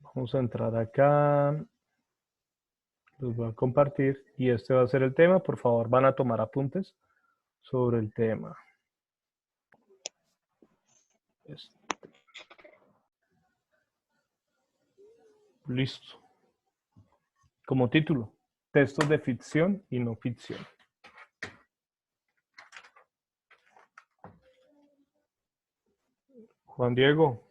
Vamos a entrar acá. Los voy a compartir y este va a ser el tema. Por favor, van a tomar apuntes sobre el tema. Listo. Como título, textos de ficción y no ficción. Juan Diego.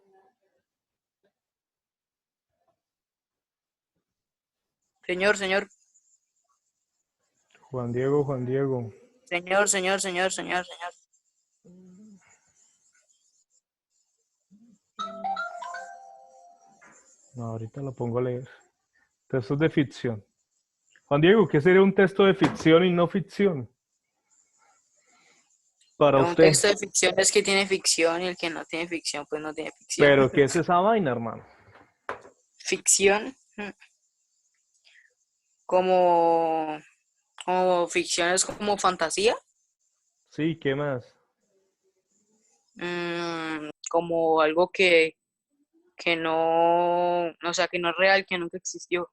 Señor, señor. Juan Diego, Juan Diego. Señor, señor, señor, señor, señor. No, ahorita lo pongo a leer. Textos de ficción. Juan Diego, ¿qué sería un texto de ficción y no ficción? Para Un usted. texto de ficción es que tiene ficción y el que no tiene ficción, pues no tiene ficción. Pero, ¿qué es esa vaina, hermano? Ficción, como, como ficción es como fantasía, Sí, ¿qué más? como algo que no, o sea, que no es real, que nunca existió.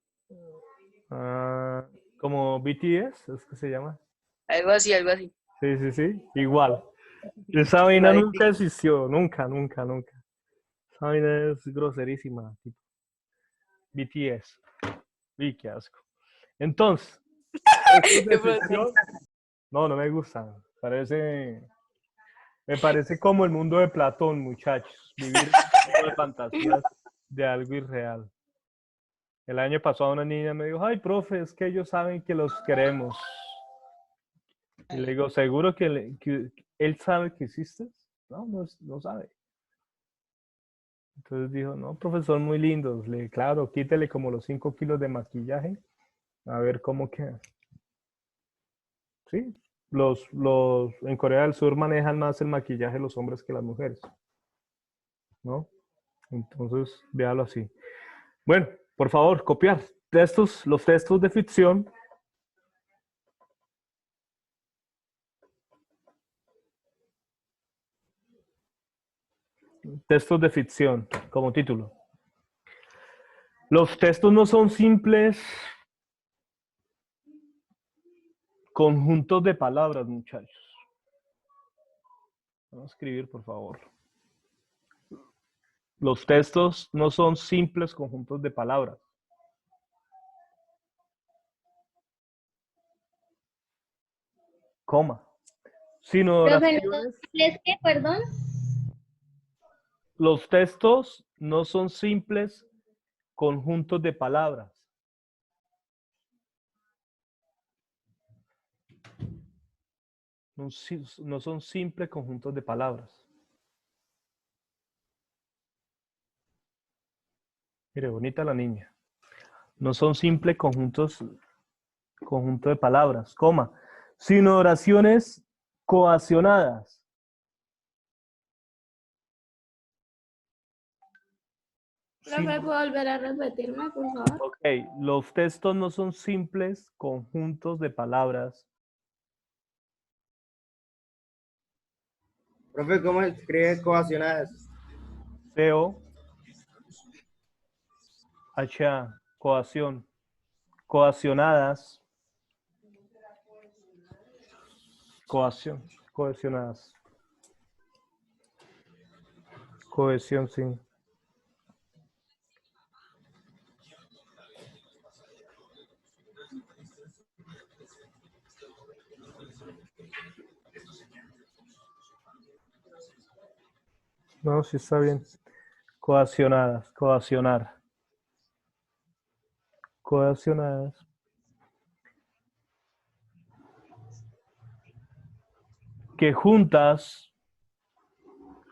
Ah, como BTS, es que se llama. Algo así, algo así. Sí, sí, sí, igual. Esa vaina nunca existió, nunca, nunca, nunca. Esa vaina es groserísima, tipo BTS. Y qué asco. Entonces, estos de ficción, no, no me gustan. Me parece como el mundo de Platón, muchachos. Vivir en un mundo de fantasías de algo irreal. El año pasado una niña me dijo, ay, profe, es que ellos saben que los queremos. Y le digo, ¿seguro que él sabe que existes? No, no, no sabe. Entonces dijo, no, profesor, muy lindos. Le dije, claro, quítele como los 5 kilos de maquillaje, a ver cómo queda. Sí, en Corea del Sur manejan más el maquillaje los hombres que las mujeres, ¿no? Entonces, véalo así. Bueno, por favor, copiar los textos de ficción. Textos de ficción, como título. Los textos no son simples conjuntos de palabras, muchachos. Vamos a escribir, por favor. Los textos no son simples conjuntos de palabras. Coma. Sino Profe, oraciones. ¿es qué, perdón? Los textos no son simples conjuntos de palabras. No, no son simples conjuntos de palabras. Mire, bonita la niña. No son simples conjuntos de palabras, coma, sino oraciones coaccionadas. Profe, ¿puedo volver a repetirme, por favor? Ok, los textos no son simples conjuntos de palabras. Profe, ¿cómo escribe coaccionadas? CO, H, coacción, coaccionadas, coaccionadas, cohesión, sí. No, sí está bien. Coaccionadas, coaccionar. Coaccionadas. Que juntas,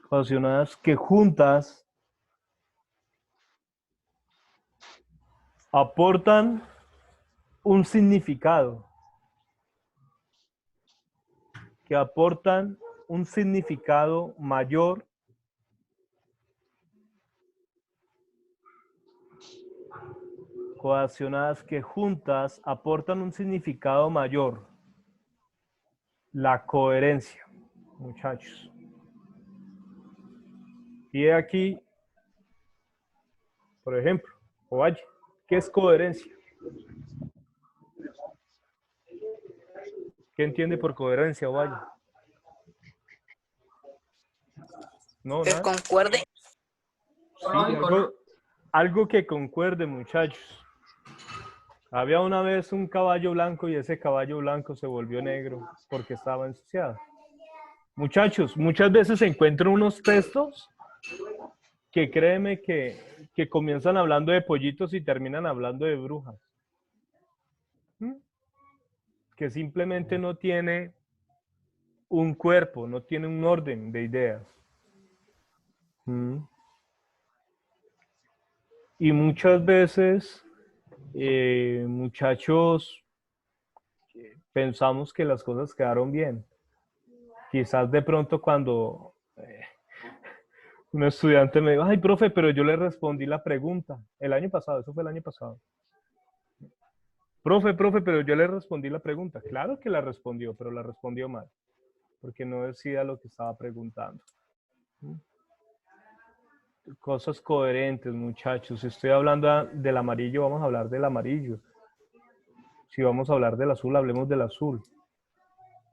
coaccionadas, que juntas aportan un significado. Que aportan un significado mayor coaccionadas que juntas aportan un significado mayor. La coherencia, muchachos. Y aquí, por ejemplo, Oye, ¿qué es coherencia? ¿Qué entiende por coherencia, Oye? No, Que nada. concuerde. Sí, algo que concuerde, muchachos. Había una vez un caballo blanco y ese caballo blanco se volvió negro porque estaba ensuciado. Muchachos, muchas veces se encuentran unos textos que créeme que comienzan hablando de pollitos y terminan hablando de brujas. ¿Mm? Que simplemente no tiene un cuerpo, no tiene un orden de ideas. ¿Mm? Y muchas veces, muchachos, pensamos que las cosas quedaron bien. Quizás de pronto cuando un estudiante me dijo, ay, profe, pero yo le respondí la pregunta. El año pasado, eso fue el año pasado. Profe, pero yo le respondí la pregunta. Claro que la respondió, pero la respondió mal, porque no decía lo que estaba preguntando. Cosas coherentes, muchachos. Si estoy hablando del amarillo, vamos a hablar del amarillo. Si vamos a hablar del azul, hablemos del azul.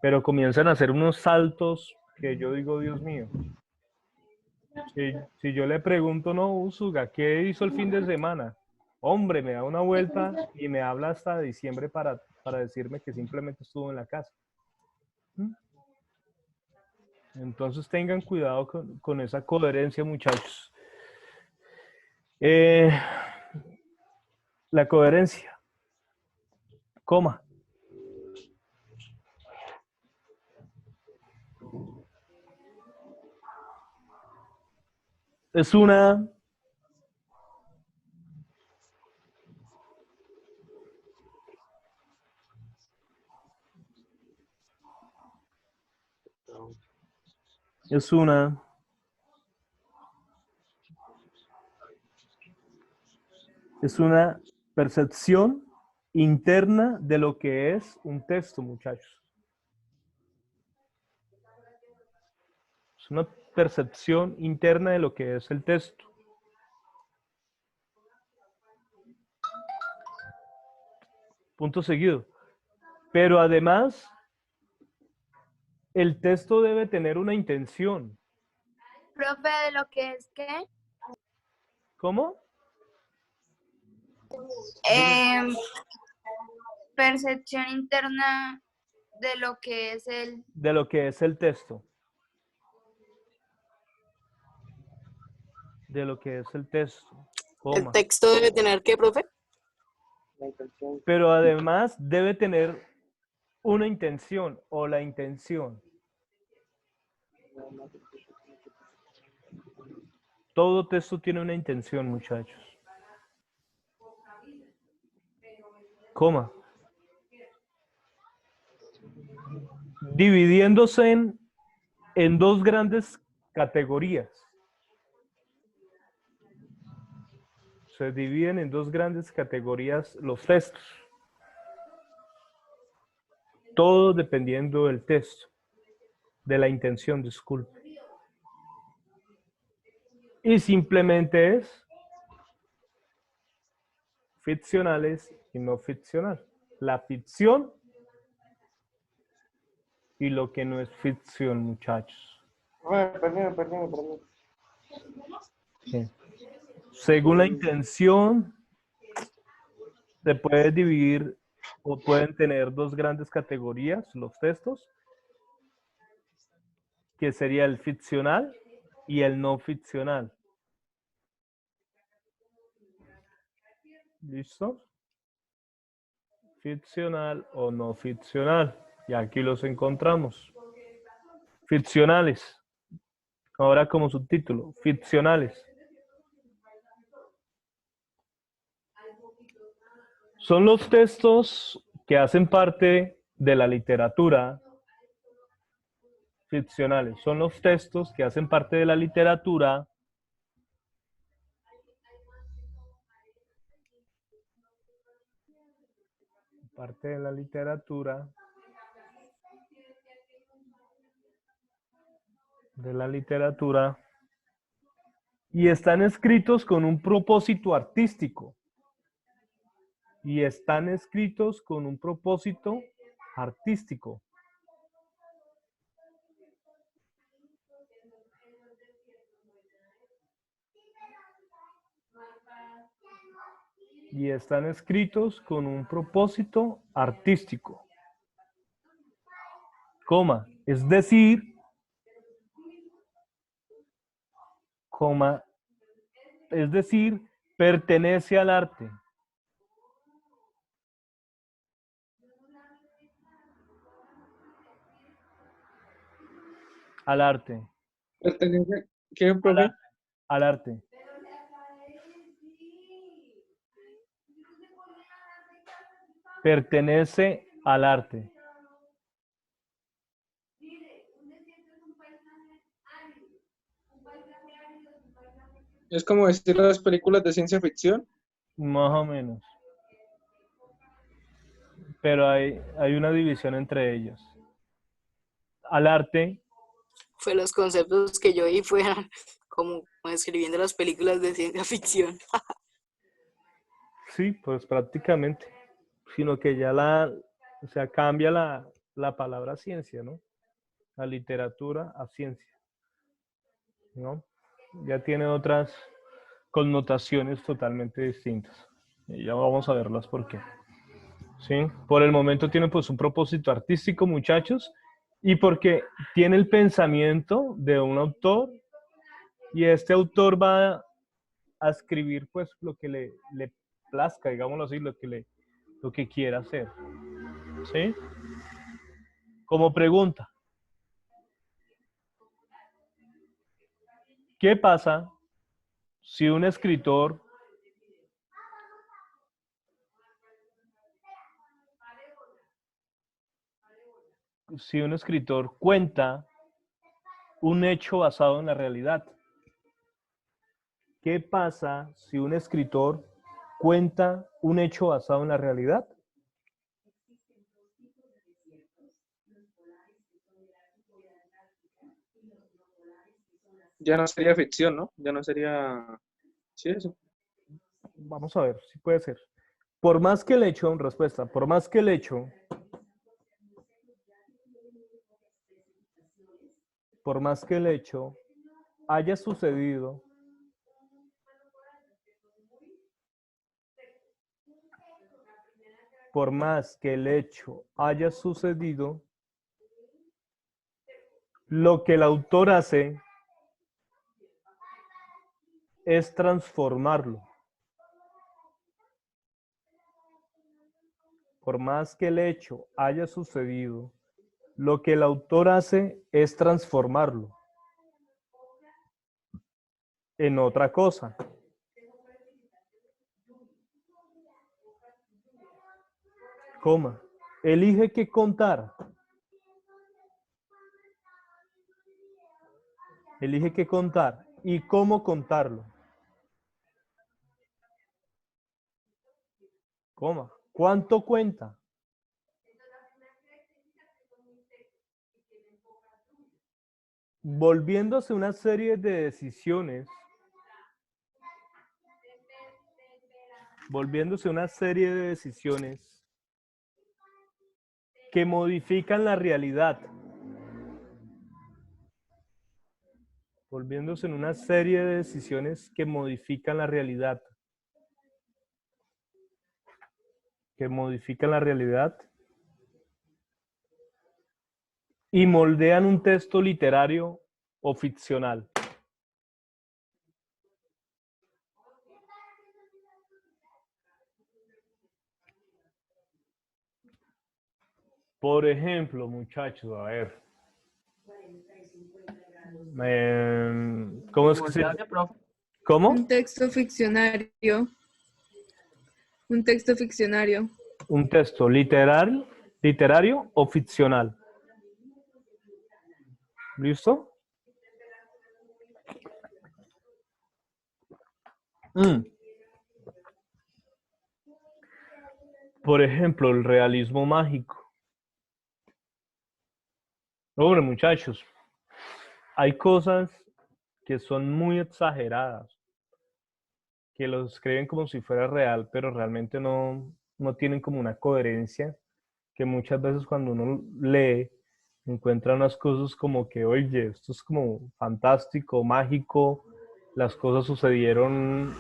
Pero comienzan a hacer unos saltos que yo digo, Dios mío. Si yo le pregunto, no, Usuga, ¿qué hizo el fin de semana? Hombre, me da una vuelta y me habla hasta diciembre para decirme que simplemente estuvo en la casa. Entonces tengan cuidado con esa coherencia, muchachos. La coherencia, coma. Es una es una percepción interna de lo que es un texto, muchachos. Es una percepción interna de lo que es el texto. Punto seguido. Pero además, el texto debe tener una intención. Profe, de lo que es que ¿Cómo? percepción interna de lo que es el De lo que es el texto. De lo que es el texto. ¿El Coma. texto debe tener qué, profe? Pero además debe tener una intención o la intención. Todo texto tiene una intención, muchachos. Coma. Dividiéndose en dos grandes categorías. Se dividen en dos grandes categorías los textos. Todo dependiendo del texto, de la intención, disculpe. Y simplemente es ficcionales y no ficcional. La ficción y lo que no es ficción, muchachos. Perdón. Sí. Según la intención, se puede dividir o pueden tener dos grandes categorías los textos, que sería el ficcional y el no ficcional. ¿Listo? Ficcional o no ficcional. Y aquí los encontramos. Ficcionales. Ahora como subtítulo, ficcionales. Son los textos que hacen parte de la literatura. Ficcionales. Son los textos que hacen parte de la literatura y están escritos con un propósito artístico. y están escritos con un propósito artístico. Y están escritos con un propósito artístico. Coma, es decir, coma, es decir, pertenece al arte. Al arte. Pertenece, ¿qué, Al profe? arte. Al arte. Pertenece al arte. Es como decir las películas de ciencia ficción. Más o menos. Pero hay una división entre ellos. Al arte, Fue los conceptos que yo vi fueron como escribiendo las películas de ciencia ficción. sí, pues prácticamente. Sino que ya o sea, cambia la palabra ciencia, ¿no? La literatura a ciencia, ¿no? Ya tiene otras connotaciones totalmente distintas. Y ya vamos a verlas por qué. ¿Sí? Por el momento tiene pues un propósito artístico, muchachos, y porque tiene el pensamiento de un autor y este autor va a escribir pues lo que le plazca, digámoslo así, lo que quiera hacer. ¿Sí? Como pregunta, ¿qué pasa si un escritor cuenta un hecho basado en la realidad? ¿Qué pasa si un escritor cuenta un hecho basado en la realidad? Ya no sería ficción, ¿no? Ya no sería... Sí, eso. Vamos a ver si puede ser. Por más que el hecho, respuesta, por más que el hecho, por más que el hecho haya sucedido, por más que el hecho haya sucedido, lo que el autor hace es transformarlo. Por más que el hecho haya sucedido, lo que el autor hace es transformarlo en otra cosa. Coma. Elige qué contar. Elige qué contar y cómo contarlo. Coma. ¿Cuánto cuenta? Volviéndose una serie de decisiones. Volviéndose una serie de decisiones que modifican la realidad. Volviéndose en una serie de decisiones que modifican la realidad. Que modifican la realidad y moldean un texto literario o ficcional. Por ejemplo, muchachos, a ver. ¿Cómo es que se llama? ¿Cómo? Un texto ficcionario. Un texto ficcionario. Un texto literario o ficcional. ¿Listo? Por ejemplo, el realismo mágico. Hombre, muchachos, hay cosas que son muy exageradas, que lo escriben como si fuera real, pero realmente no no tienen como una coherencia, que muchas veces cuando uno lee, encuentra unas cosas como que, oye, esto es como fantástico, mágico, las cosas sucedieron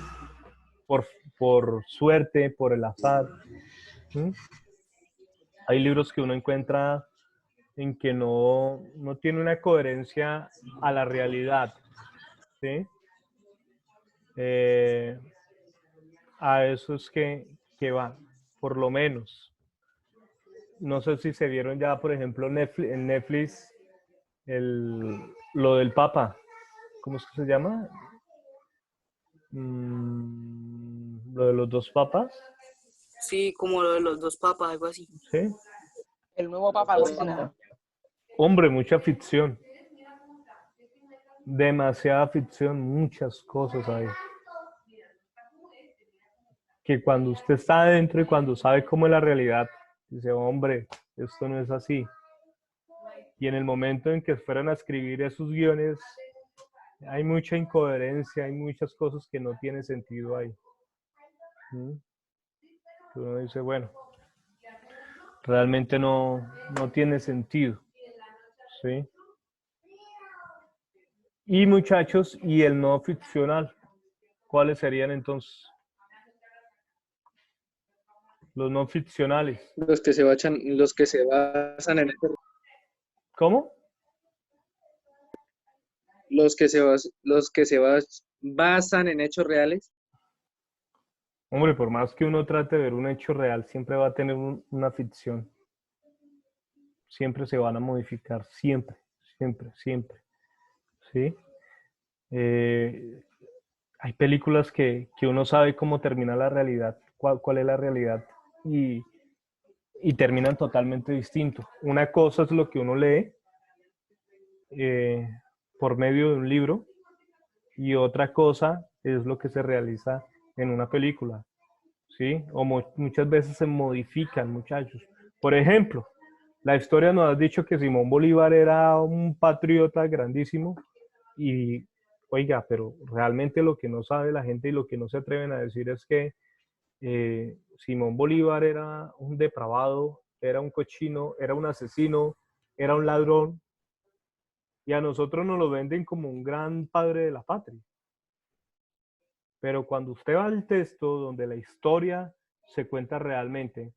por, por suerte, por el azar. ¿Mm? Hay libros que uno encuentra en que no tiene una coherencia a la realidad, ¿sí? Eh, a eso es que va, por lo menos. No sé si se vieron ya, por ejemplo, en Netflix lo del Papa. ¿Cómo es que se llama? Lo de los dos papas, Sí, como lo de los dos papas, algo así. ¿sí? El nuevo papa, algo así será. Hombre, mucha ficción. Demasiada ficción, muchas cosas ahí. Que cuando usted está adentro y cuando sabe cómo es la realidad, dice, hombre, esto no es así. Y en el momento en que fueran a escribir esos guiones, hay mucha incoherencia, hay muchas cosas que no tienen sentido ahí. ¿Mm? Uno dice, bueno, realmente no tiene sentido. ¿Sí? Y muchachos, y el no ficcional, ¿cuáles serían entonces? Los no ficcionales. Los que se basan en hechos, ¿Cómo? basan en hechos reales. Hombre, por más que uno trate de ver un hecho real, siempre va a tener una ficción. Siempre se van a modificar, siempre, siempre, siempre. ¿Sí? Hay películas que uno sabe cómo termina la realidad, cuál es la realidad, y terminan totalmente distinto. Una cosa es lo que uno lee por medio de un libro, y otra cosa es lo que se realiza en una película, ¿sí? O muchas veces se modifican, muchachos. Por ejemplo, la historia nos ha dicho que Simón Bolívar era un patriota grandísimo y, oiga, pero realmente lo que no sabe la gente y lo que no se atreven a decir es que Simón Bolívar era un depravado, era un cochino, era un asesino, era un ladrón, y a nosotros nos lo venden como un gran padre de la patria. Pero cuando usted va al texto donde la historia se cuenta realmente,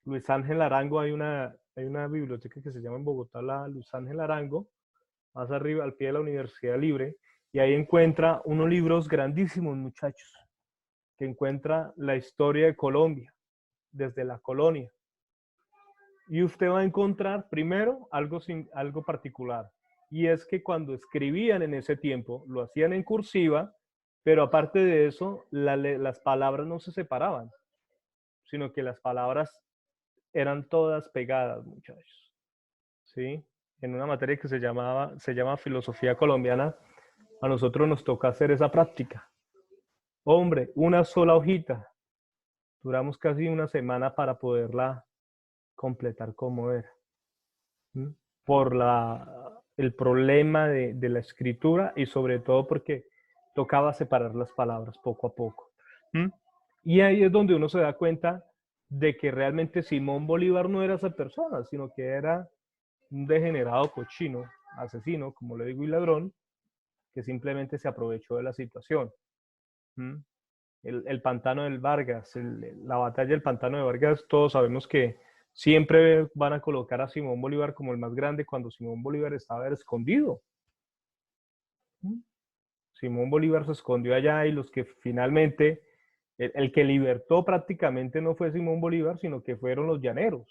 Luis Ángel Arango, hay una biblioteca que se llama en Bogotá, la Luis Ángel Arango, más arriba, al pie de la Universidad Libre, y ahí encuentra unos libros grandísimos, muchachos, que encuentra la historia de Colombia, desde la colonia. Y usted va a encontrar primero algo particular, y es que cuando escribían en ese tiempo, lo hacían en cursiva, pero aparte de eso, las palabras no se separaban, sino que las palabras eran todas pegadas, muchachos. ¿Sí? En una materia que se llama filosofía colombiana, a nosotros nos toca hacer esa práctica. Hombre, una sola hojita. Duramos casi una semana para poderla completar como era. ¿Mm? Por el problema de la escritura y sobre todo porque tocaba separar las palabras poco a poco. ¿Mm? Y ahí es donde uno se da cuenta de que realmente Simón Bolívar no era esa persona, sino que era un degenerado cochino, asesino, como le digo, y ladrón, que simplemente se aprovechó de la situación. ¿Mm? El pantano del Vargas, la batalla del pantano de Vargas, todos sabemos que siempre van a colocar a Simón Bolívar como el más grande cuando Simón Bolívar estaba escondido. ¿Mm? Simón Bolívar se escondió allá y los que finalmente, el que libertó prácticamente no fue Simón Bolívar, sino que fueron los llaneros.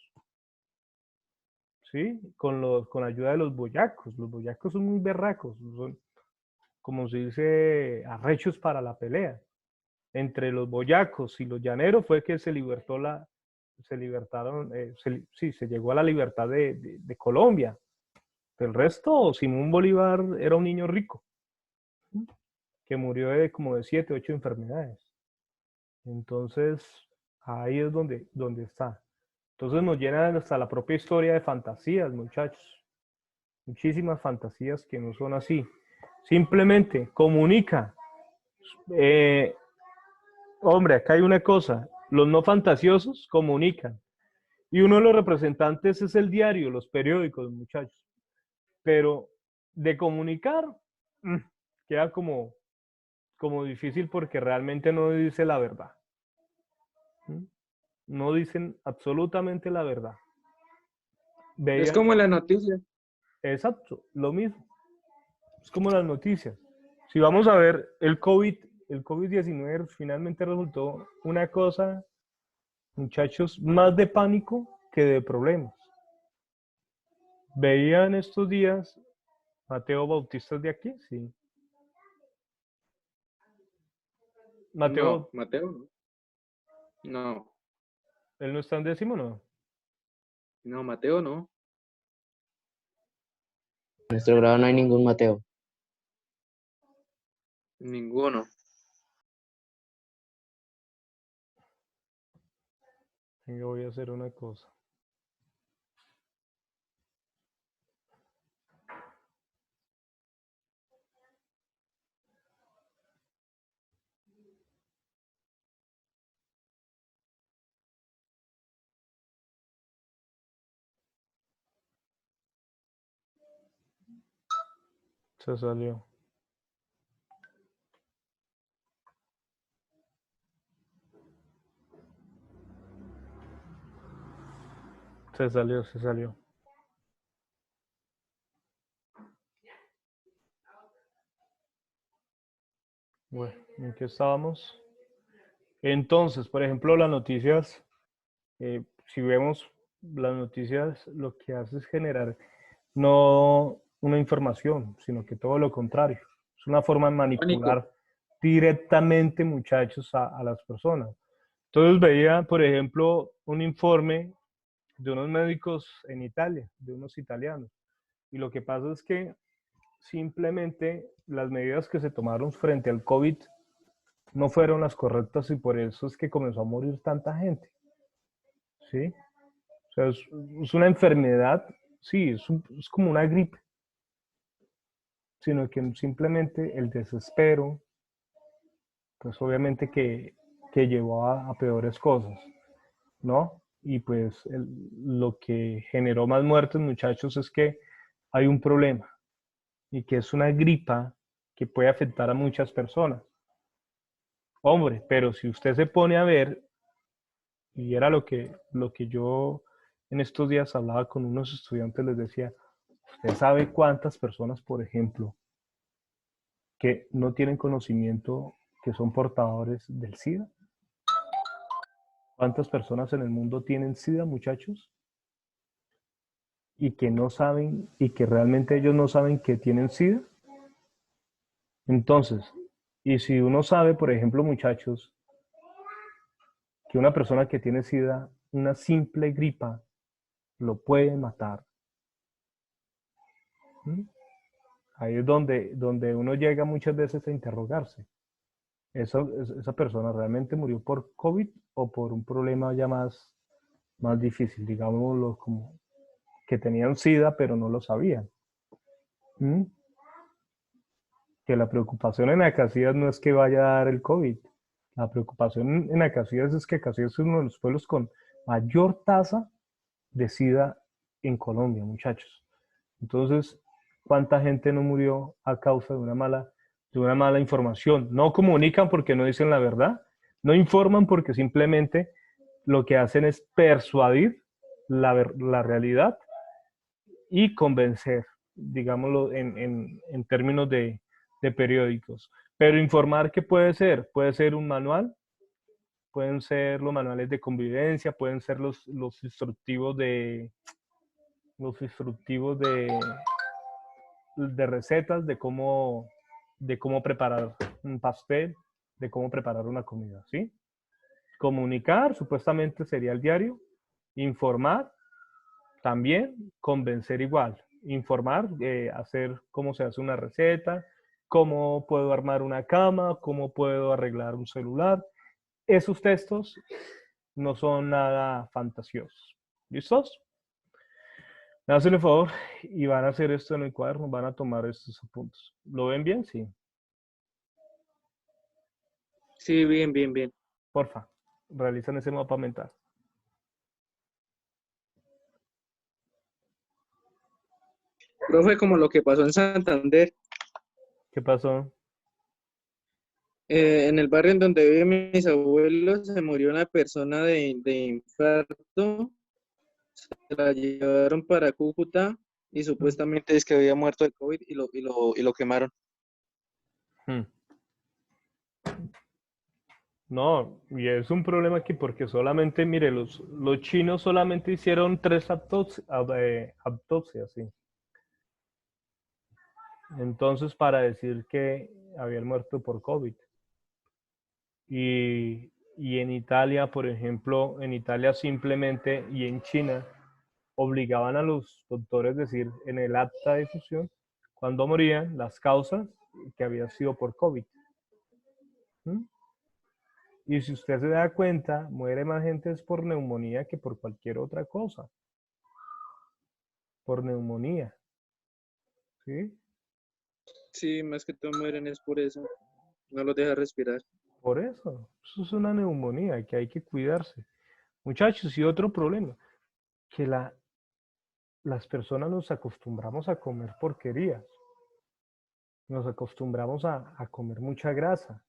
¿Sí? Con la ayuda de los boyacos. Los boyacos son muy berracos, son, como se dice, arrechos para la pelea. Entre los boyacos y los llaneros fue que se libertaron, se llegó a la libertad de Colombia. El resto, Simón Bolívar era un niño rico, que murió como de 7, 8 enfermedades. Entonces, ahí es donde está. Entonces nos llena hasta la propia historia de fantasías, muchachos. Muchísimas fantasías que no son así. Simplemente comunica. Hombre, acá hay una cosa. Los no fantasiosos comunican. Y uno de los representantes es el diario, los periódicos, muchachos. Pero de comunicar, mm, queda como difícil porque realmente no dice la verdad. ¿Mm? No dicen absolutamente la verdad. Es Veía, como en la noticia. exacto, lo mismo. Es como las noticias. Si vamos a ver el COVID-19 finalmente resultó una cosa, muchachos, más de pánico que de problemas. Veía en estos días Mateo Bautista es de aquí, sí. Mateo, No, Mateo, no. No, él no está en décimo, ¿no? no, Mateo no. En nuestro grado no hay ningún Mateo. Ninguno. Yo voy a hacer una cosa. Se salió. Se salió, se salió. Bueno, ¿en qué estábamos? Entonces, por ejemplo, las noticias, si vemos las noticias, lo que hace es generar no una información, sino que todo lo contrario. Es una forma de Pánico. manipular directamente, muchachos, a las personas. Entonces veía, por ejemplo, un informe de unos médicos en Italia, de unos italianos. Y lo que pasa es que simplemente las medidas que se tomaron frente al COVID no fueron las correctas y por eso es que comenzó a morir tanta gente. ¿Sí? O sea, es una enfermedad, sí, es como una gripe, sino que simplemente el desespero, pues obviamente que llevó a peores cosas, ¿no? Y pues lo que generó más muertes, muchachos, es que hay un problema y que es una gripa que puede afectar a muchas personas. Hombre, pero si usted se pone a ver, y era lo que yo en estos días hablaba con unos estudiantes, les decía, ¿usted sabe cuántas personas, por ejemplo, que no tienen conocimiento que son portadores del SIDA? ¿Cuántas personas en el mundo tienen SIDA, muchachos? Y que no saben, y que realmente ellos no saben que tienen SIDA. Entonces, y si uno sabe, por ejemplo, muchachos, que una persona que tiene SIDA, una simple gripa, lo puede matar. ¿Mm? Ahí es donde uno llega muchas veces a interrogarse. ¿Esa persona realmente murió por COVID o por un problema ya más difícil? Digámoslo como que tenían SIDA pero no lo sabían. ¿Mm? Que la preocupación en Acacias no es que vaya a dar el COVID. La preocupación en Acacias es que Acacias es uno de los pueblos con mayor tasa de SIDA en Colombia, muchachos. Entonces, ¿cuánta gente no murió a causa de una mala información? No comunican porque no dicen la verdad, no informan porque simplemente lo que hacen es persuadir la realidad y convencer, digámoslo en términos de periódicos. Pero informar, ¿qué puede ser? Puede ser un manual, pueden ser los manuales de convivencia, pueden ser los instructivos de recetas, de cómo preparar un pastel, de cómo preparar una comida, ¿sí? Comunicar, supuestamente sería el diario. Informar, también. Convencer igual. Informar, hacer cómo se hace una receta, cómo puedo armar una cama, cómo puedo arreglar un celular. Esos textos no son nada fantasiosos. ¿Listos? Me hacen el favor y van a hacer esto en el cuaderno, van a tomar estos apuntes. ¿Lo ven bien? Sí. Sí, bien, bien, bien. Porfa. realizan ese mapa mental. Profe, como lo que pasó en Santander, ¿Qué pasó? en el barrio en donde viven mis abuelos, se murió una persona de infarto, se la llevaron para Cúcuta y supuestamente es que había muerto de COVID y lo quemaron. Hmm. No, y es un problema aquí porque solamente, mire, los chinos solamente hicieron 3 autopsias, sí. Entonces, para decir que habían muerto por COVID. Y en Italia, por ejemplo, en Italia simplemente, y en China, obligaban a los doctores a decir en el acta de difusión, cuando morían, las causas que había sido por COVID. ¿Mm? Y si usted se da cuenta, muere más gente es por neumonía que por cualquier otra cosa. Por neumonía. ¿Sí? Sí, más que todo mueren es por eso. No los deja respirar. Por eso es una neumonía que hay que cuidarse. Muchachos, y otro problema, que las personas nos acostumbramos a comer porquerías. Nos acostumbramos a comer mucha grasa,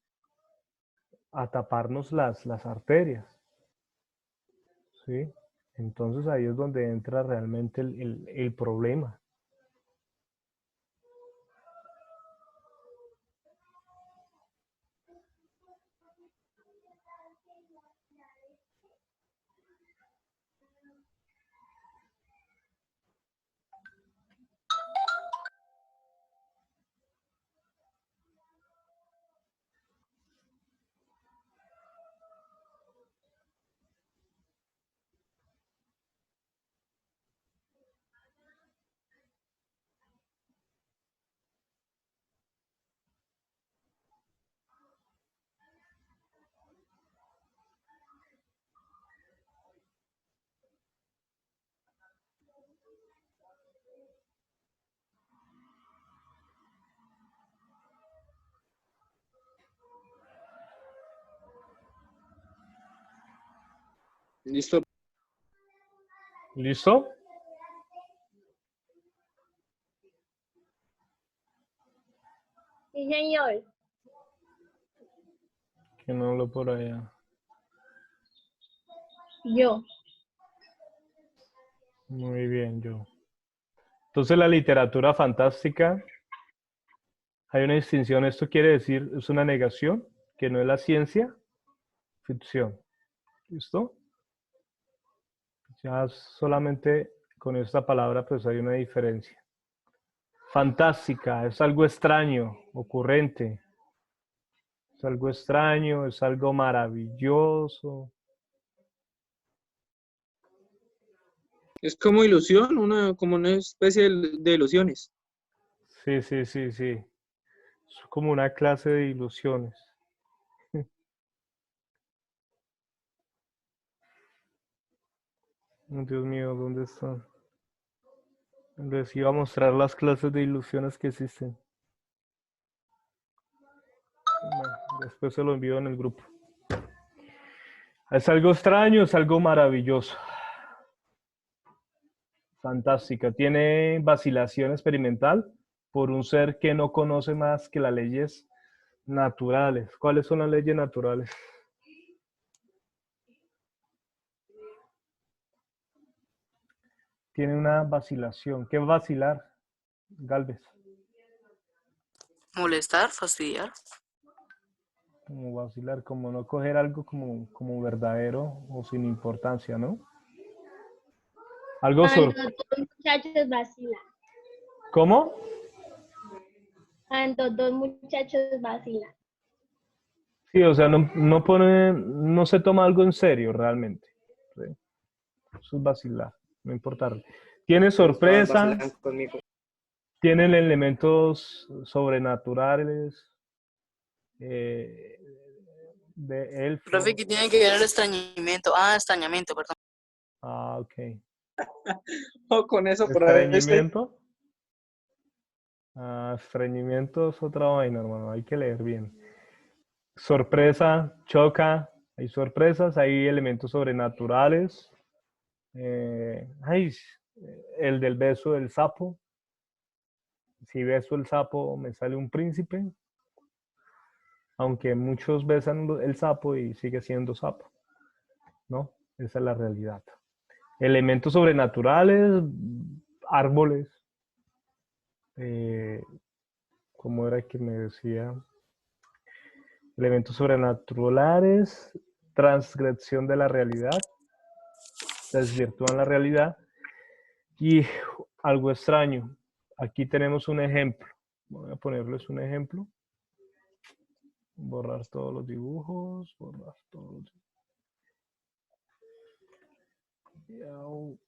a taparnos las arterias. ¿Sí? Entonces ahí es donde entra realmente el problema. ¿Listo? ¿Listo? Sí, señor. Que no hablo por allá. Yo. Muy bien, yo. Entonces la literatura fantástica, hay una distinción. Esto quiere decir, es una negación, que no es la ciencia ficción. ¿Listo? Ya solamente con esta palabra pues hay una diferencia. Fantástica, es algo extraño, ocurrente. Es algo extraño, es algo maravilloso. Es como ilusión, como una especie de ilusiones. Sí, sí, sí, sí. Es como una clase de ilusiones. Oh, Dios mío, ¿dónde están? Les iba a mostrar las clases de ilusiones que existen. Bueno, después se lo envío en el grupo. Es algo extraño, es algo maravilloso. Fantástica. Tiene vacilación experimental por un ser que no conoce más que las leyes naturales. ¿Cuáles son las leyes naturales? Tiene una vacilación. ¿Qué es vacilar, Galvez? Molestar, fastidiar. Como vacilar, como no coger algo como verdadero o sin importancia, ¿no? Algo Cuando sor... dos muchachos vacilan. ¿Cómo? Cuando dos muchachos vacilan. Sí, o sea, no se toma algo en serio realmente. ¿Sí? Eso es vacilar, no importarle. Tiene sorpresa, Vacilan conmigo. tienen elementos sobrenaturales, de elfo. Profe, ¿qué tiene que ver el extrañamiento? Ah, extrañamiento, perdón. Ah, ok. O con eso, por ahí Estreñimiento. Ah, estreñimiento es otra vaina, hermano. Hay que leer bien. Sorpresa, choca, Hay sorpresas, hay elementos sobrenaturales. Ay, el del beso del sapo. Si beso el sapo, me sale un príncipe. Aunque muchos besan el sapo y sigue siendo sapo, ¿no? Esa es la realidad. Elementos sobrenaturales, árboles. ¿Cómo era que me decía? Elementos sobrenaturales, transgresión de la realidad, desvirtúan la realidad y algo extraño. Aquí tenemos un ejemplo. Voy a ponerles un ejemplo. Borrar todos los dibujos, borrar todos los dibujos.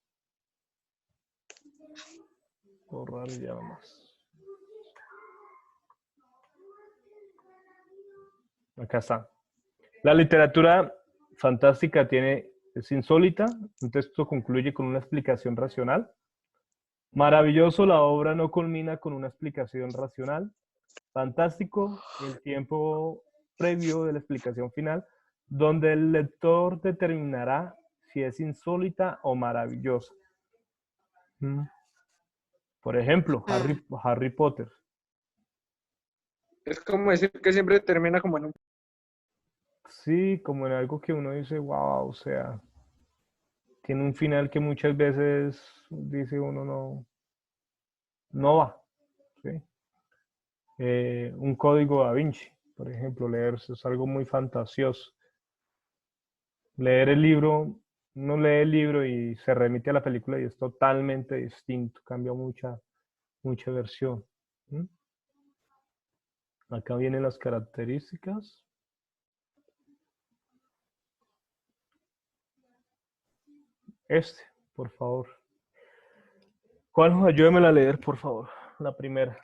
Borrar ya más. Acá está. La literatura fantástica es insólita. Un texto concluye con una explicación racional. Maravilloso, la obra no culmina con una explicación racional. Fantástico, el tiempo previo de la explicación final, donde el lector determinará si es insólita o maravillosa. Por ejemplo, Harry Potter. Es como decir que siempre termina como en un... Sí, como en algo que uno dice, wow, o sea, tiene un final que muchas veces dice uno no va. ¿Sí? Un código Da Vinci, por ejemplo, leerse es algo muy fantasioso. Leer el libro, uno lee el libro y se remite a la película y es totalmente distinto, cambia mucha versión. Acá vienen las características. Por favor. ¿Cuál? Ayúdemela a leer, por favor. La primera.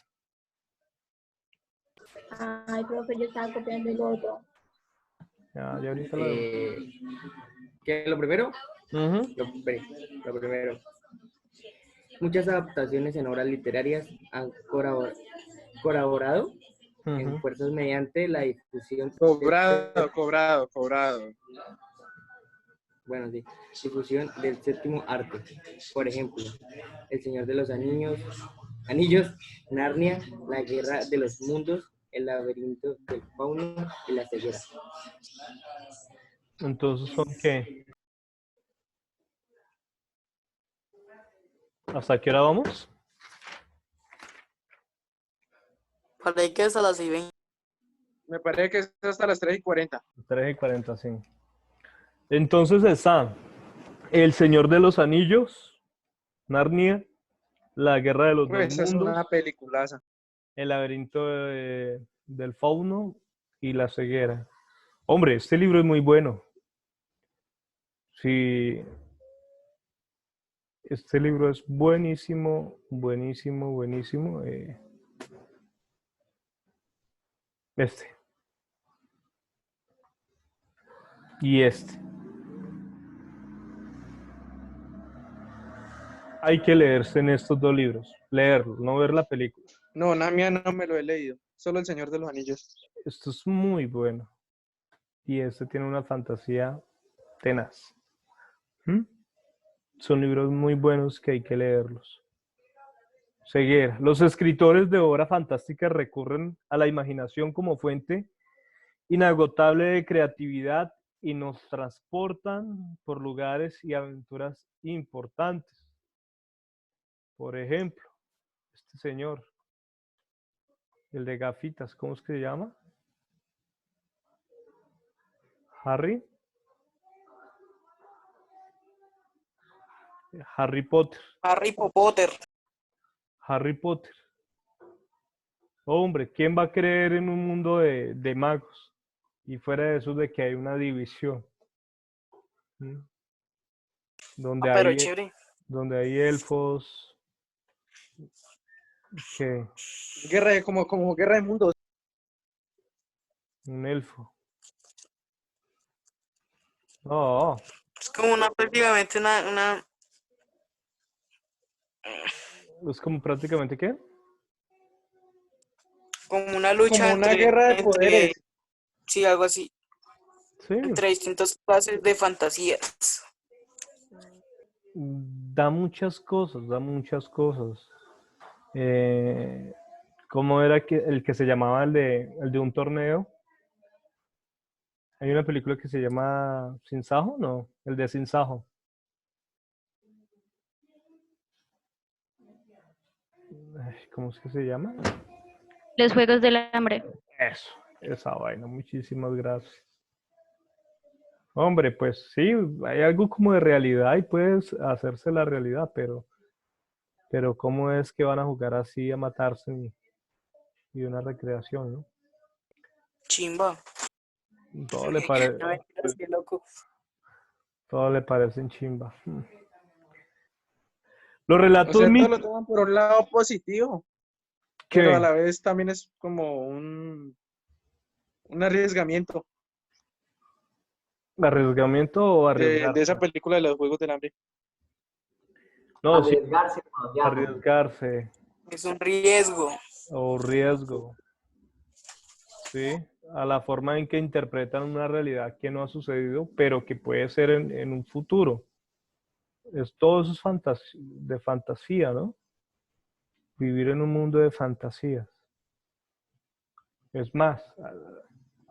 Ay, profe, yo estaba copiando el otro. Ya ahorita la veo. ¿Qué es lo primero? Ujú. Lo primero. Muchas adaptaciones en obras literarias han colaborado en Ujú. fuerzas mediante la difusión. Cobrado. Bueno, sí. Difusión del séptimo arte. Por ejemplo, El Señor de los Anillos, Narnia, La Guerra de los Mundos, El Laberinto del Fauno y La Ceguera. Entonces, ¿son qué? ¿Hasta qué hora vamos? Para ahí que es a las 6:20. Me parece que es hasta las 3:40. 3:40, sí. Entonces está El Señor de los Anillos, Narnia, La Guerra de los Dos Pues esa es Mundos, una peliculaza. El Laberinto del Fauno y La Ceguera. Hombre, este libro es muy bueno. Sí, este libro es buenísimo. Y hay que leerse en estos dos libros. Leerlos, no ver la película. No, Narnia no me lo he leído. Solo El Señor de los Anillos. Esto es muy bueno. Y este tiene una fantasía tenaz. Son libros muy buenos que hay que leerlos. Ceguera. Los escritores de obra fantástica recurren a la imaginación como fuente inagotable de creatividad y nos transportan por lugares y aventuras importantes. Por ejemplo, este señor, el de gafitas, ¿cómo es que se llama? Harry Potter. Harry Potter. Hombre, ¿quién va a creer en un mundo de magos? Y fuera de eso, de que hay una división. Donde Pero hay, chévere. donde hay elfos. ¿Qué? Guerra como Guerra de Mundos. Un elfo. No, Es como prácticamente una es como prácticamente ¿qué? como una lucha Como una guerra de poderes. sí, algo así. Sí, entre distintas clases de fantasías. da muchas cosas, da muchas cosas. ¿Cómo era el que se llamaba el de un torneo? Hay una película que se llama Sin Sajo, no, el de Sin Sajo. Ay, ¿cómo es que se llama? Los Juegos del Hambre. Eso, esa vaina, muchísimas gracias. Hombre, pues sí, hay algo como de realidad y puedes hacerse la realidad, pero ¿cómo es que van a jugar así a matarse y una recreación, ¿no? Chimba. Todo le, No me digas, qué loco. todo le parecen chimba. Los O relatos sea, todo lo míticos toman por un lado positivo, pero a la vez también es como un arriesgamiento ¿arriesgamiento o de arriesgarse? esa película de los Juegos del Hambre. No, sí, Arriesgarse, colombiano. arriesgarse Es un riesgo. o riesgo, ¿sí? A la forma en que interpretan una realidad que no ha sucedido, pero que puede ser en un futuro. Todo eso es de fantasía, ¿no? Vivir en un mundo de fantasías. Es más,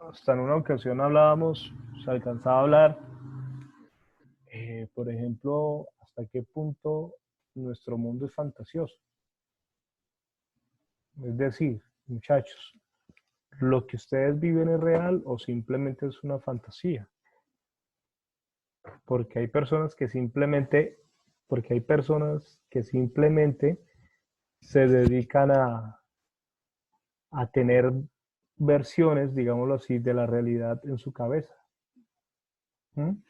hasta en una ocasión hablábamos, se alcanzaba a hablar, por ejemplo, hasta qué punto nuestro mundo es fantasioso. Es decir, muchachos, ¿lo que ustedes viven es real o simplemente es una fantasía? Porque hay personas que simplemente, se dedican a tener versiones, digámoslo así, de la realidad en su cabeza. ¿Mm?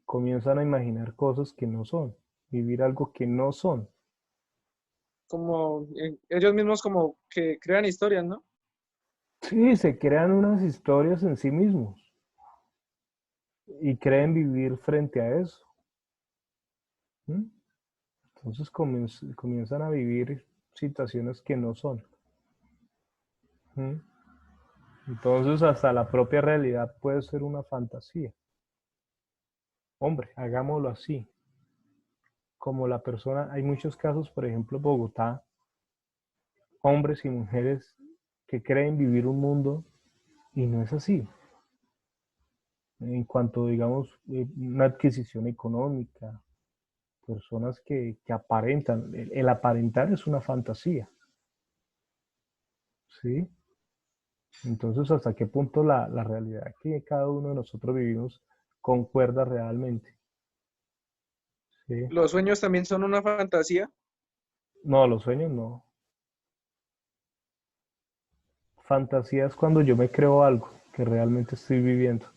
Comienzan a imaginar cosas que no son, vivir algo que no son. Como ellos mismos como que crean historias, ¿no? Sí, se crean unas historias en sí mismos y creen vivir frente a eso. ¿Mm? Entonces comienzan a vivir situaciones que no son. ¿Mm? Entonces hasta la propia realidad puede ser una fantasía. Hombre, hagámoslo así. Como la persona, hay muchos casos, por ejemplo, en Bogotá, hombres y mujeres que creen vivir un mundo y no es así. En cuanto, digamos, una adquisición económica, personas que aparentan, el aparentar es una fantasía, ¿sí? Entonces, ¿hasta qué punto la realidad que cada uno de nosotros vivimos concuerda realmente? ¿Sí? Los sueños también son una fantasía. No, los sueños no. Fantasía es cuando yo me creo algo que realmente estoy viviendo.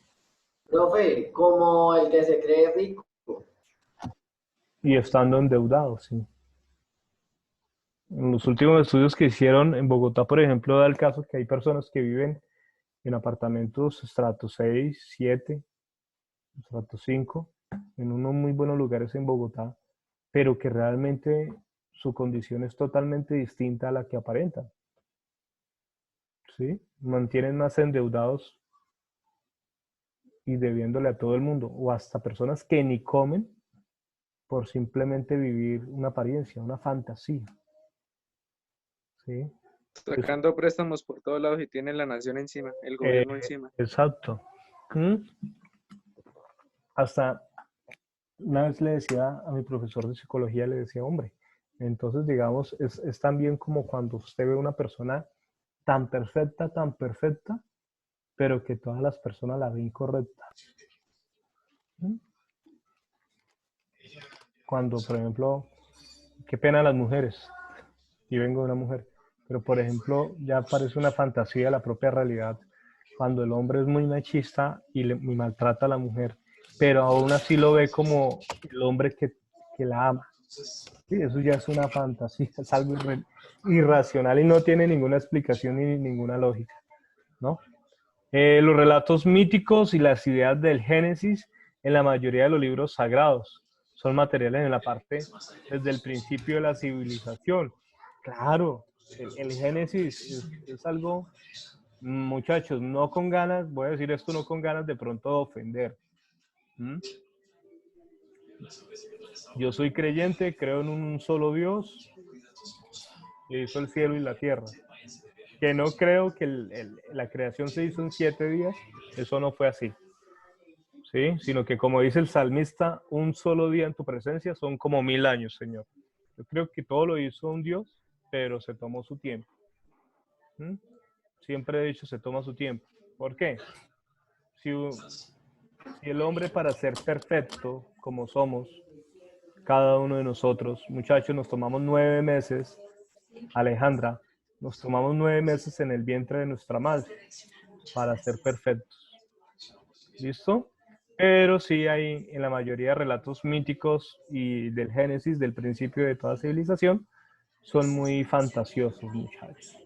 Profe, como el que se cree rico. Y estando endeudado, sí. En los últimos estudios que hicieron en Bogotá, por ejemplo, da el caso que hay personas que viven en apartamentos estrato 6, 7, estrato 5, en unos muy buenos lugares en Bogotá, pero que realmente su condición es totalmente distinta a la que aparentan. ¿Sí? Mantienen más endeudados y debiéndole a todo el mundo, o hasta personas que ni comen por simplemente vivir una apariencia, una fantasía. ¿Sí? Sacando préstamos por todos lados y tienen la nación encima, el gobierno encima. Exacto. ¿Mm? Hasta una vez le decía a mi profesor de psicología, le decía, hombre, entonces digamos, es también como cuando usted ve una persona tan perfecta, pero que todas las personas la ven incorrecta. ¿Mm? Cuando, por ejemplo, qué pena las mujeres, y vengo de una mujer, pero por ejemplo, ya parece una fantasía la propia realidad, cuando el hombre es muy machista y maltrata a la mujer, pero aún así lo ve como el hombre que la ama. Sí, eso ya es una fantasía, es algo irracional y no tiene ninguna explicación ni ninguna lógica, ¿no? Los relatos míticos y las ideas del Génesis en la mayoría de los libros sagrados son materiales en la parte desde el principio de la civilización. Claro, el Génesis es algo Muchachos, no con ganas, voy a decir esto no con ganas de pronto de ofender. ¿Mm? Yo soy creyente, creo en un solo Dios que hizo el cielo y la tierra. Que no creo que la creación se hizo en 7 días, eso no fue así. ¿Sí? Sino que como dice el salmista, un solo día en tu presencia son como 1000 años, Señor. Yo creo que todo lo hizo un Dios, pero se tomó su tiempo. ¿Mm? Siempre he dicho, se toma su tiempo. ¿Por qué? Si el hombre para ser perfecto, como somos, cada uno de nosotros, muchachos, nos tomamos 9 meses, Alejandra, nos tomamos 9 meses en el vientre de nuestra madre para ser perfectos. ¿Listo? Pero sí hay en la mayoría de relatos míticos y del Génesis, del principio de toda civilización, son muy fantasiosos, muchachos.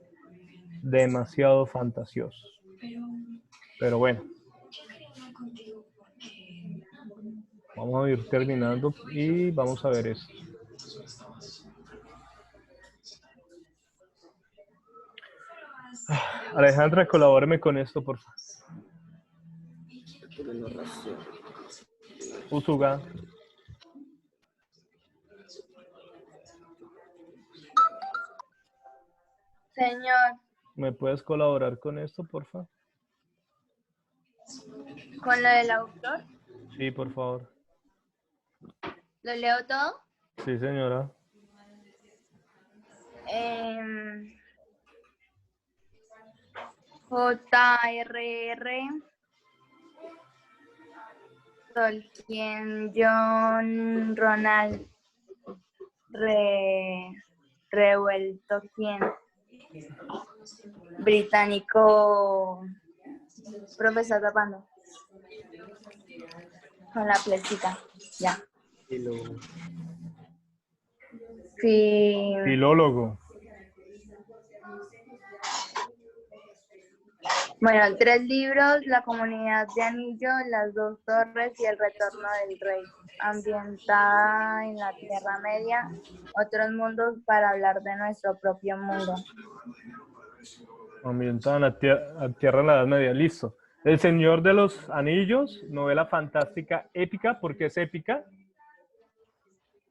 Demasiado fantasiosos. Pero bueno. Vamos a ir terminando y vamos a ver esto. Alejandra, colabóreme con esto, por favor. Usuga. Señor, ¿Me puedes colaborar con esto, por favor? con lo del autor, Sí, por favor. ¿lo leo todo? Sí, señora. J.R.R. Tolkien, John Ronald Reuel Tolkien, británico, profesor tapando, con la flechita, ya. Filólogo. Bueno, 3 libros, La Comunidad de Anillo, Las Dos Torres y El Retorno del Rey, ambientada en la Tierra Media, otros mundos para hablar de nuestro propio mundo. Ambientada en la tierra en la Edad Media. Listo. El Señor de los Anillos, novela fantástica épica. ¿Por qué es épica?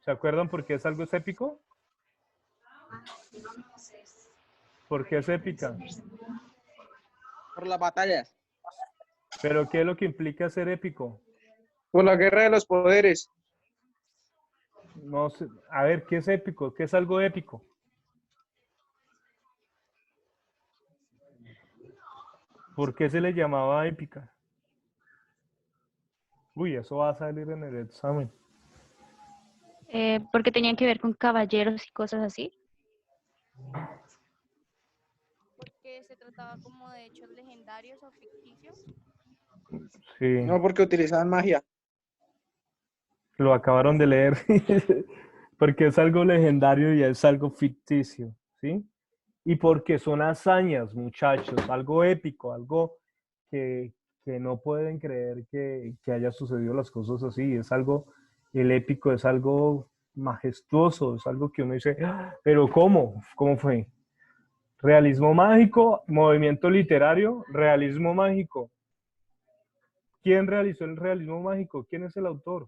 ¿Se acuerdan por qué es algo épico? ¿Por qué es épica? Por las batallas. ¿Pero qué es lo que implica ser épico? Por la guerra de los poderes. No sé. A ver, ¿qué es épico? ¿Qué es algo épico? ¿Por qué se le llamaba épica? Uy, eso va a salir en el examen. Porque tenían que ver con caballeros y cosas así. Porque se trataba como de hechos legendarios o ficticios. Sí, No, porque utilizaban magia. lo acabaron de leer. Porque es algo legendario y es algo ficticio, ¿sí? Y porque son hazañas, muchachos, algo épico, algo que, que no pueden creer que haya sucedido las cosas así. Es algo, el épico es algo majestuoso, es algo que uno dice, "Ah, pero ¿cómo? ¿Cómo fue? Realismo mágico, movimiento literario, realismo mágico. ¿Quién realizó el realismo mágico? ¿Quién es el autor?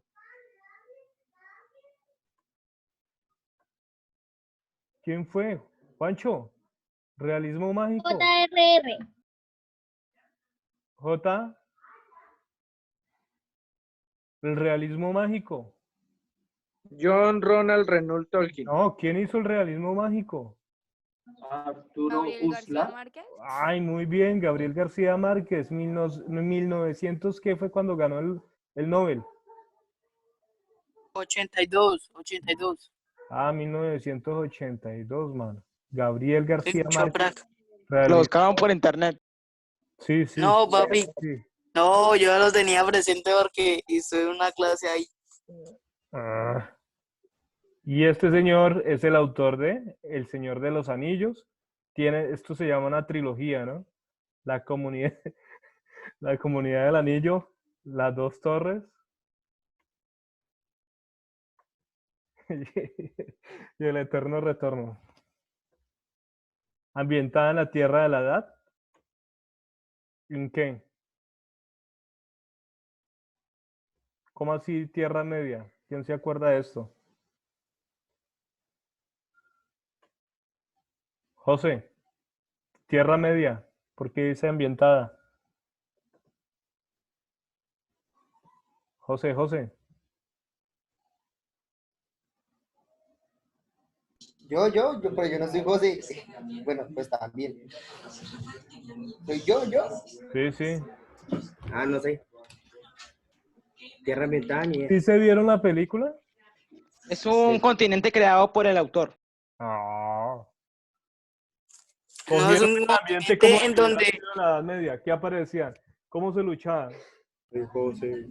¿Quién fue? Juancho, realismo mágico. J.R.R. J. El realismo mágico. John Ronald Reynolds Tolkien. No, ¿quién hizo el realismo mágico? Arturo Gabriel García Uslar. Márquez. Ay, muy bien, Gabriel García Márquez, 1900, ¿qué fue cuando ganó el Nobel? 82. Ah, 1982, mano. Gabriel García Mucho Márquez. crack. Lo buscaban por internet. Sí, sí. No, papi. Sí. No, yo lo tenía presente porque hice una clase ahí. Ah. Y este señor es el autor de El Señor de los Anillos. Esto se llama una trilogía, ¿no? La comunidad, la comunidad del anillo, las dos torres y el eterno retorno. Ambientada en la Tierra de la Edad. ¿En qué? ¿Cómo así Tierra Media? ¿Quién se acuerda de esto? José, Tierra Media, ¿por qué dice ambientada? José, Pero yo no soy José. Bueno, pues también. Soy yo. sí. Ah, no sé. Tierra ambientada ni ¿Sí es. se vieron la película? Es un continente creado por el autor. Ah. No es Cogieron un el ambiente como continente en si hubiera donde sido la Edad Media. ¿Qué aparecían? ¿Cómo se luchaban? José.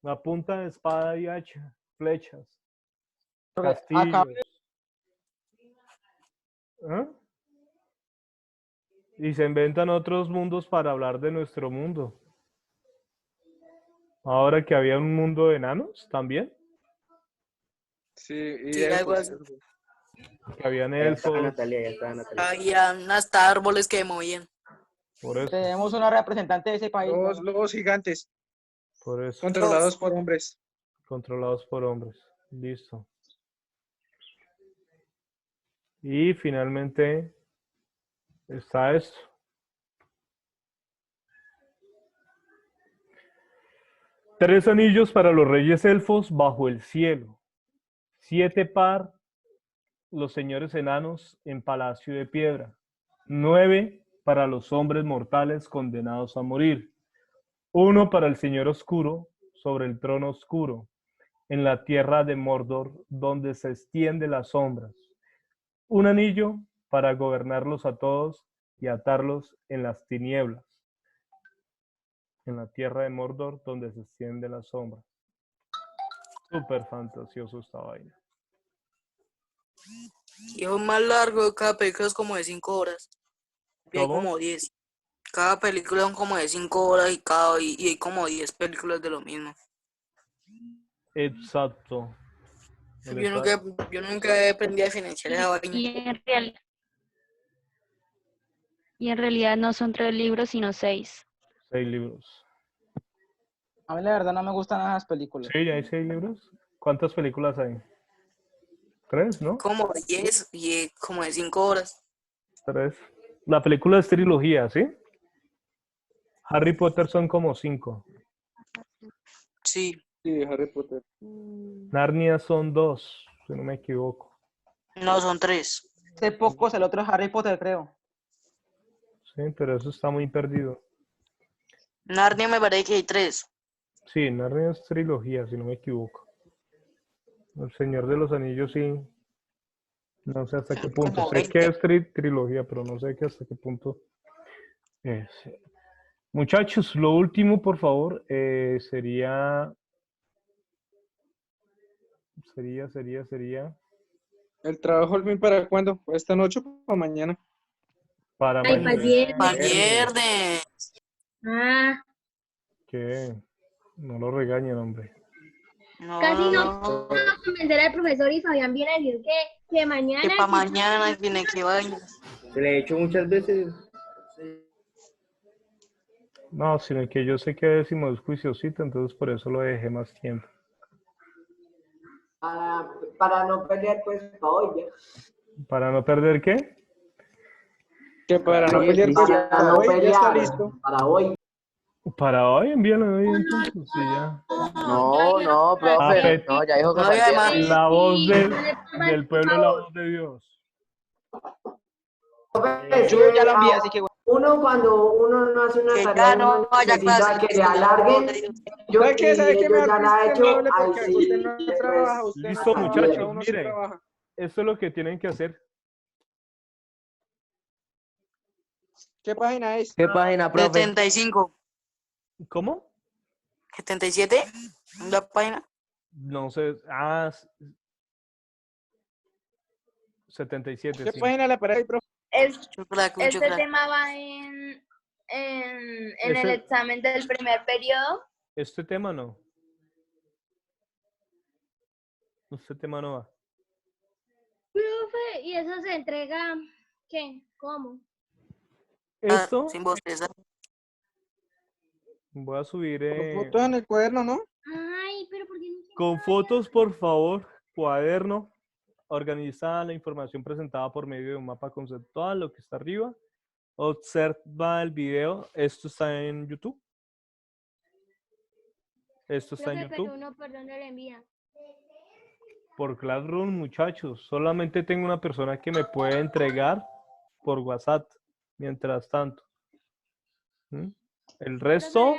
La punta de espada y hacha, flechas, Porque acá castillos. ¿Ah? Y se inventan otros mundos para hablar de nuestro mundo. Ahora que había un mundo de enanos también, Sí, y sí, algo elfos. así. que habían Ya estaba elfos, Natalia, ya estaba Natalia. Habían hasta árboles que movían. por eso, tenemos una representante de ese país. Los Bueno, lobos gigantes, por eso, controlados por hombres. controlados por hombres. Listo. Y finalmente está esto. Tres anillos para los reyes elfos bajo el cielo. 7 par los señores enanos en palacio de piedra. 9 para los hombres mortales condenados a morir. 1 para el señor oscuro sobre el trono oscuro, en la tierra de Mordor, donde se extienden las sombras. Un anillo para gobernarlos a todos y atarlos en las tinieblas, en la tierra de Mordor, donde se extienden las sombras. Súper fantasioso esta vaina. Y es más largo, cada película es como de 5 horas. Y hay ¿Cómo? como 10. Cada película son como de 5 horas y hay como 10 películas de lo mismo. Exacto. Yo nunca aprendí a diferenciar esa vaina. Y en realidad no son 3 libros, sino 6. 6 libros. a mí la verdad no me gustan esas películas. Sí, hay 6 libros. ¿Cuántas películas hay? 3, ¿no? Como 10 y como de 5 horas. 3. La película es trilogía, ¿sí? Harry Potter son como 5. Sí. Sí, Harry Potter. Narnia son 2, si no me equivoco. No, son 3. Hace poco el otro es Harry Potter, creo. Sí, pero eso está muy perdido. Narnia me parece que hay 3. Sí, Narnia es trilogía, si no me equivoco. El Señor de los Anillos sí. No sé hasta qué punto. Como Sé que 20. es trilogía, pero no sé hasta qué punto es. Muchachos, lo último, por favor, sería ¿El trabajo al fin para cuándo? ¿Esta noche o para mañana? para Ay, mañana. Para viernes. Ah, Que no lo regañen, hombre. No, casi no no. puedo convencer al profesor y Fabián viene a decir que mañana. Que para mañana tiene que vaya. Se le he hecho muchas veces. No, sino que yo sé que decimos juiciosito, entonces por eso lo dejé más tiempo. Para no pelear, pues, para hoy ya. ¿Para no perder qué? Que para no pelear, pues Para para no hoy ya está pelear, listo. para hoy. Para hoy, envíalo hoy entonces, y ya. No, profe. No, ya dijo que No para el había más. viernes. La voz del pueblo es la voz de Dios. Yo ya lo envié, así que bueno. Uno cuando uno no hace una Que ya tarea, no uno haya necesita clase. que le alarguen. Yo, ¿Sabe qué? ¿Sabe y qué me ellos da ya la ha triste, hecho, amable? ahí Porque sí, usted no después, trabaja, usted no Listo, trabaja, muchachos, uno sí miren. trabaja. Esto es lo que tienen que hacer. ¿Qué página es? ¿Qué página, profe? 75. ¿Cómo? 77. La página. No sé. 77, ¿Qué sí. página le aparece, profe? Este tema va en el Ese- examen del primer periodo. Este tema no. Este tema no va. Profe, ¿y eso se entrega qué? ¿Cómo? Esto, Sin bostezar. Voy a subir Con fotos en el cuaderno, ¿no? Ay, pero ¿por qué no? con fotos, por favor, cuaderno. Organiza la información presentada por medio de un mapa conceptual, lo que está arriba. Observa el video. Esto está en YouTube. Esto está en Profe, pero YouTube. uno por dónde le envía. Por Classroom, muchachos. Solamente tengo una persona que me puede entregar por WhatsApp. Mientras tanto. ¿Mm? El resto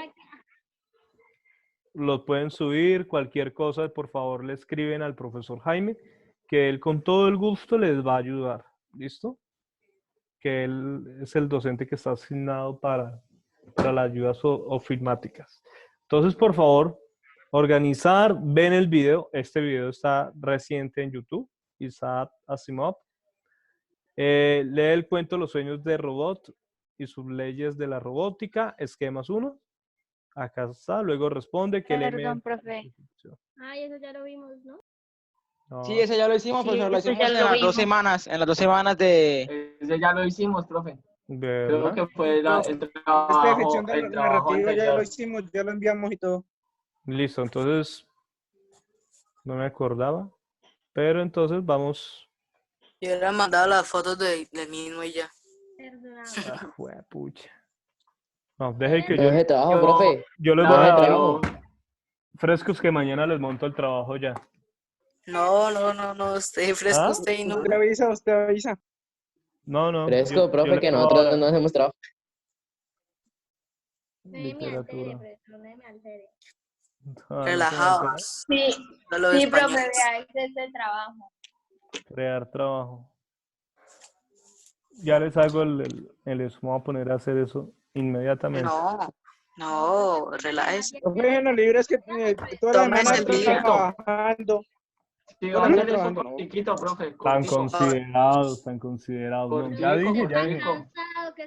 lo pueden subir. Cualquier cosa, por favor, le escriben al profesor Jaime, que él con todo el gusto les va a ayudar. ¿Listo? Que él es el docente que está asignado para las ayudas ofimáticas. Entonces, por favor, organizar, ven el video. Este video está reciente en YouTube, Isaac Asimov. Lee el cuento Los sueños de robot y sus leyes de la robótica, esquemas 1. Acá está, luego responde que Perdón, profe. Ay, eso ya lo vimos, ¿no? No, Sí, ese ya lo hicimos, Sí, profesor. Lo eso hicimos ya en lo las 2 vimos. semanas. En las 2 semanas de... Ese ya lo hicimos, profe. Creo ¿verdad? que fue Profe, el esta definición trabajo narrativa ya lo anterior. hicimos, ya lo enviamos y todo. Listo, entonces no me acordaba, pero entonces vamos. Yo le he mandado las fotos del mismo y ya. Ah, juepucha. No, deje que No deje trabajo, profe. yo les No voy a deje dar trabajo. frescos que mañana les monto el trabajo ya. No, esté fresco ¿Ah? usted y no. Usted avisa. No, no. Fresco, profe, les que digo nosotros ahora. no hacemos trabajo. Literatura. Ah, no se me altera. Relajados. Sí, Solo sí, español. profe, vea, ese es el trabajo. Crear trabajo. Ya les hago les voy a poner a hacer eso inmediatamente. No, relájese. Profe, en los libros que toda la Tómese semana el video. trabajando. Sí, Toda va a la hacer semana eso trabajando. cortiquito, profe, Tan cortico. considerados, tan considerados. No, ya dije.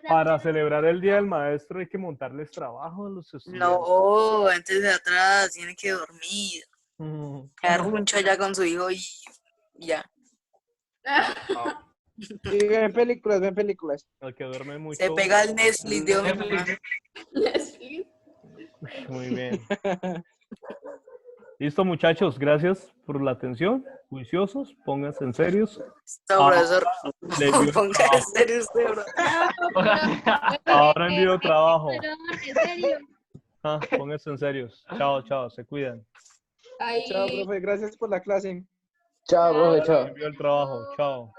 Para celebrar el Día del Maestro hay que montarles trabajo a los estudiantes. No, antes de atrás, tiene que dormir. Mm. Quedar mucho allá con su hijo y ya. Sí, ven películas. El que duerme mucho. Se pega el Netflix, Dios mío. Muy bien. Listo, muchachos. Gracias por la atención. Juiciosos, pónganse en serios. Profesor, le envío ponga en trabajo. serio usted, bro. Ahora envío trabajo. ¿En serio? Pónganse en serios. Chao, se cuidan. Chao, profe, gracias por la clase. Chao, profe, chao. Envío el trabajo. Chao.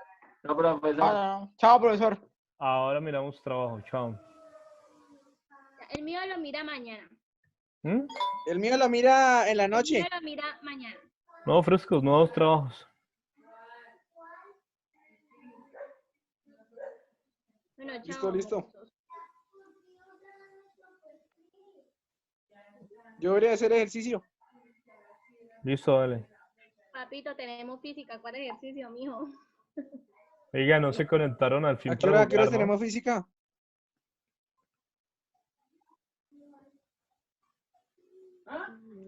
No, profesor. Chao, profesor. Ahora miramos trabajo. Chao. El mío lo mira mañana. ¿Mm? El mío lo mira en la El noche. mío lo mira mañana. Nuevos frescos, nuevos trabajos. Bueno, chao. Listo. Yo debería hacer ejercicio. Listo, dale. Papito, tenemos física. ¿Cuál ejercicio, mijo? Oiga, no se conectaron al fin ¿A qué para hora jugar, ¿no? tenemos física?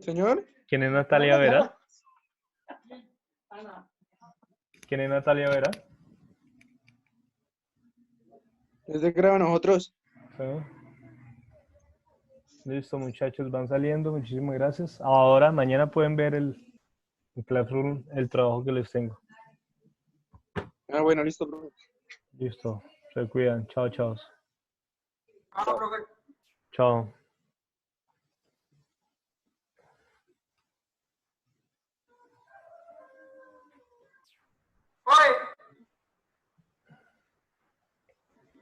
Señor. ¿Quién es Natalia Vera? ¿Quién es Natalia Vera? Es de grado nosotros. Sí. Listo, muchachos, van saliendo. Muchísimas gracias. Ahora, mañana pueden ver el Classroom, el trabajo que les tengo. Ah, bueno, listo, profe. Listo. Se cuidan. Chao. Chao, profe. Chao.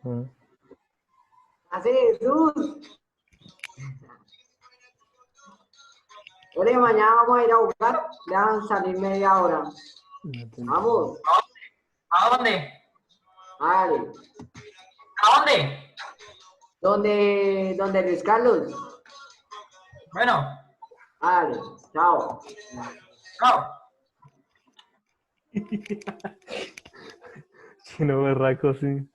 Mm. Así, Jesús. Oye, mañana vamos a ir a buscar. Dejan salir media hora. Vamos. ¿A dónde? Vale. ¿A dónde? Donde Luis Carlos. Bueno, Vale. Chao. chao. Chino berraco, sí.